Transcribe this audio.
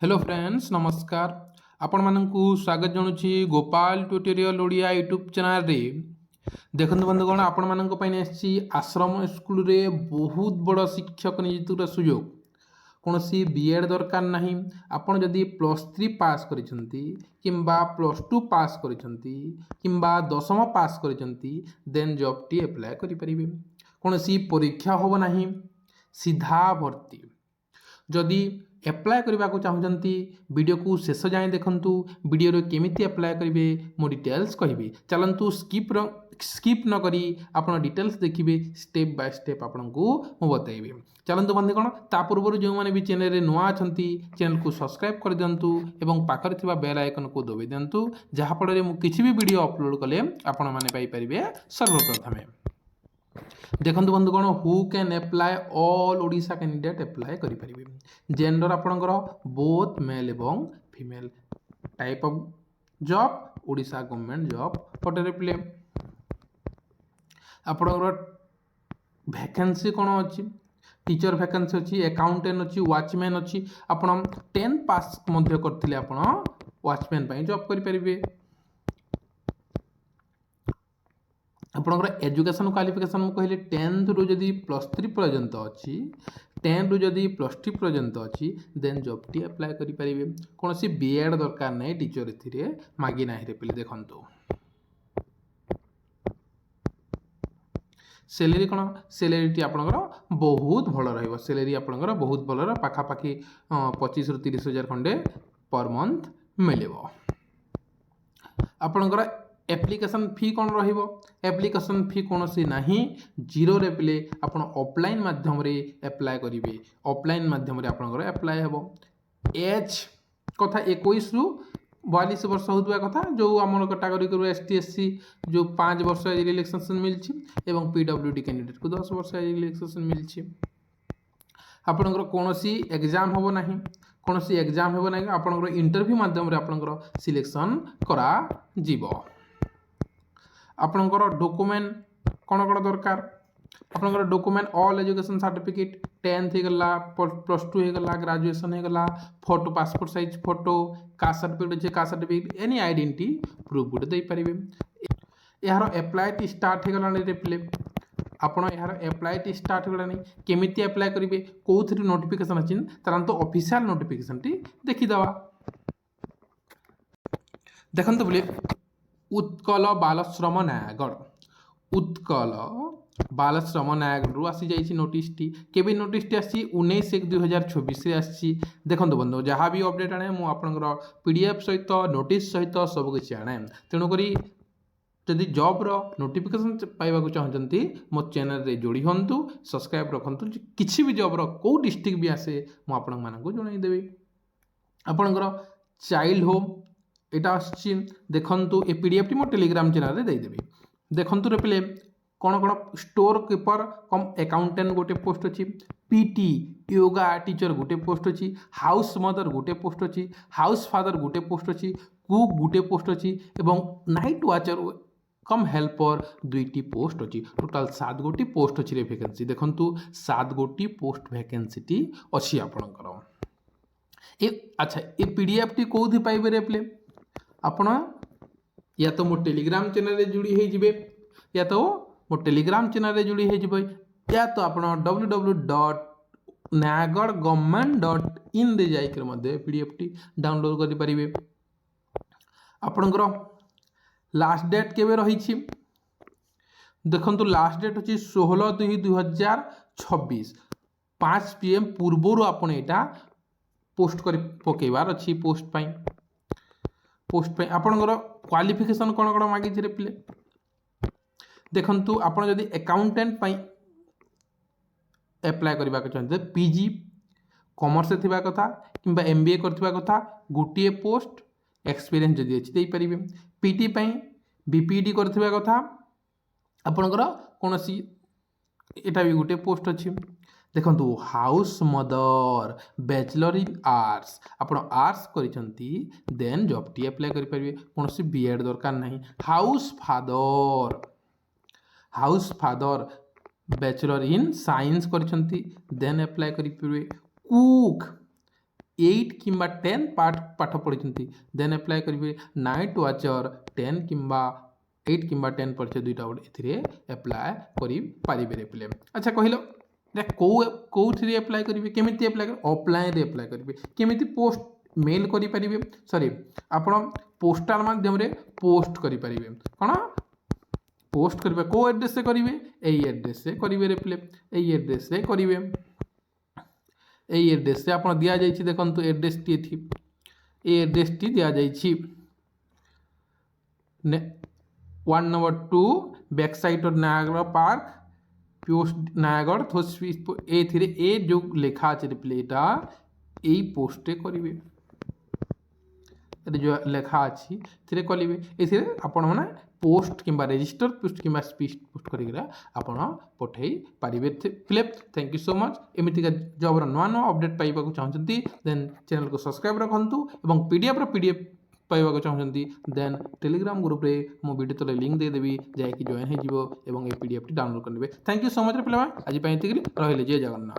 Hello friends नमस्कार आपण मानकु स्वागत जणुछि Gopal tutorial Odia YouTube channel रे देखंतु बंधुगण आपण मानक पई आछि आश्रम स्कूल रे बहुत बड़ शिक्षक नियुक्तिर सुयोग कौनसी बीएड दरकार नहीं आपण जदि +3 पास करिसंती किंबा +2 पास करिसंती किंबा 10th पास करिसंती देन जॉब टी अप्लाई करि परिबे कौनसी परीक्षा होबो नहीं सीधा भर्ती जदि एप्लाय करने को चाहते वीडियो को शेष जाए देखूँ वीडियो केमिति एप्लाय करेंगे मो डिटेल्स कहि चलतु स्किप न करी आप डिटेल्स देखिए स्टेप बाय स्टेप आपन को मु बतैबी चलतु बंधुगण ता पूर्व जो मैंने भी चैनल रे नुआ अच्छा चैनल को सब्सक्राइब कर दिंतु और पाखर थिबा बेल आइकन को दबाई दिंतु जहाँफल मु किसी भी वीडियो अपलोड कले आपण मैंने पाइपर सर्वप्रथमे देखो बंधुगण who can apply all Odisha candidate apply करें जेंडर आपणकर बोथ मेल एवं female type of job Odisha government job पटेरे प्ले आपणकर वैकेंसी कौन अच्छी टीचर वैकेंसी अच्छी अकाउंटेंट अच्छी वॉचमैन अच्छी आपण 10 पास करते आपण वॉचमैन जॉब करें आपणकर एजुकेशन क्वालिफिकेशन कहले 10th रु जदि +3 पर्यंत अच्छी 10 रु जदि +2 पर्यंत अच्छी देन जॉब टी अप्लाई करि परिबे कौन सी बीएड दरकार नहीं टीचर एथिरे मागी नाही रे पिले देखंतु सैलरी कौन सैलरी टी आपणकर बहुत भल रहइबो सैलरी आपणकर बहुत भल रह पाखा पाखी 25 रु 30 हजार खंडे पर मंथ मिलेबो आपणकर एप्लिकेशन फी कौन रहिबो एप्लिकेशन फी कौन सी नहीं जीरो रे पिले आपण ऑफलाइन माध्यम रे अप्लाई करिवे ऑफलाइन माध्यम रे आपनकर अप्लाई हेबो एज कथा 21 रु 42 वर्ष होतबा कथा जो हमर कैटेगरी करू एसटी एससी जो 5 वर्ष रिलैक्सेशन मिलछि एवं पीडब्ल्यूडी कैंडिडेट को 10 वर्ष रिलैक्सेशन मिलछि आपनकर कोनोसी एग्जाम होबो नाही कोनोसी एग्जाम होबो नाही आपनकर इंटरव्यू माध्यम रे आपनकर सिलेक्शन करा जीवो आपनकर डॉक्यूमेंट कौन कौन दरकार आपनकर document all education certificate 10th हो गला +2 हो गला ग्रेजुएशन हो गला photo passport size photo caste certificate अच्छे caste certificate any identity proof गुटे दे पारिबे यार अप्लाई टी स्टार्ट हो गला रे प्ले आपण यार अप्लाई टी स्टार्ट हो गलानी केमिति अप्लाई करिवे कोथि नोटिफिकेशन अछि तरंतो ऑफिशियल नोटिफिकेशन टी देखि दवा देखंतो बोले उत्कल बालश्रम नयागढ़ उत्कल बालश्रम नयागढ़ रु आसी जाइए नोटिस टी केबे नोटिस टी आसी 19/1/2024 रे आसी देखंतो बंधु जहाँ भी अपडेट आने मु आपनकर पीडीएफ सहित नोटिस सहित सब किछि आने तेणु करी जदि जॉब रो नोटिफिकेशन पाइबा को चाहते मो चैनल रे जोड़ी हंतु सब्सक्राइब रखंतु किछि भी जॉब रो को डिस्ट्रिक्ट भी आसे मु आपन मानक जणाई देबी आपनकर चाइल्ड होम एटा आछि देखंतु ए पीडीएफ टी मो टेलीग्राम चैनल रे दे देबी देखंतु रे पिले कौन कौन स्टोर कीपर कम अकाउंटेंट गोटे पोस्ट अच्छी पीटी योगा टीचर गोटे पोस्ट अच्छी हाउस मदर गोटे पोस्ट अच्छी हाउस फादर गोटे पोस्ट अच्छी कुक गोटे पोस्ट अच्छी एवं नाइट वाचर कम हेल्पर 2टी पोस्ट अच्छी टोटाल 7 गोटी पोस्ट अच्छी वैकेंसी देखंतु 7 गोटी पोस्ट वैकेंसी टी अच्छी आपणकर ए अच्छा ए पीडीएफ टी कोथि पाइबे रे प्ले आपण या तो मो टेलीग्राम चैनल रे जुड़ी हे जिवे या तो मो टेलीग्राम चैनल रे जुड़ी हे जिवे या तो आपण www.nayagarhgovernment.in रे जाई कर मध्ये पीडीएफ टी डाउनलोड करि परिबे आपणकर लास्ट डेट केबे रही छी देखंतु लास्ट डेट अछि 16/2/2026 5 PM पूर्वरु आपण एटा पोस्ट कर पकेबार अछि पोस्ट पे आपणकर क्वालिफिकेशन कौन कौन मागी रे पिले देखंतु आपण जदि अकाउंटेंट पई अप्लाई करबा के चाहते पीजी कॉमर्स थिबा कथा किंबा एमबीए करथिबा कथा गोटे पोस्ट एक्सपीरियंस जदि अछि देई परिबे पीटी पई बीपीडी करथिबा कथा आपणकर कोनोसी एटा भी गोटे पोस्ट अछि देखंतु house mother bachelor in arts आपण आर्ट्स करिसंती देन जॉब टी अप्लाई करि परिबे कोनोसी बीएड दरकार नहीं house father bachelor in science करिसंती देन अप्लाई करि परिबे कुक 8 किंबा 10 पाठ पढ़ी देन एप्लाय करेंगे नाइट वाचर 10 किंबा 8 किंबा 10 पढ़े दुईटा गोटे ए एप्लाय करेंगे पिले। अच्छा कहल कौन एप्लाय करेंगे केमी एप्लाय कर ऑफलाइन रे एप्लाय करेंगे केमी पोस्ट मेल करेंगे सॉरी आपण पोस्टाल माध्यम रे पोस्ट करेंगे कौन पोस्ट करेंगे कौ एड्रेस से करेंगे यही एड्रेस से करेंगे रे पिले यही एड्रेस से करेंगे यही एड्रेस से आपन दिया जाइए देखो एड्रेस टी थी ये एड्रेस टी दिया जाइए 1 number 2 back side of Niagara park post Nayagarh तो ए जो लेखा अच्छे प्लेटा यही पोस्टे करेंगे जो लेखा अच्छी थे करेंगे ये आपण मैंने पोस्ट किंबा रजिस्टर पोस्ट किंबा स्पीच पोस्ट करा आपण पठे पारे फिले। थैंक यू सो मच एमतीका जॉबर नुआ नुआ अपडेट पाइबा चाहते देन चैनल को सब्सक्राइब रखु और पीडीएफ पाइबा चाहते देन टेलीग्राम ग्रुप रे मो वीडियो तले लिंक देदेवी जाकि जॉइन हो पीडीएफ टी डाउनलोड करेंगे। थैंक यू सो मच पे आज रही जय जगन्नाथ।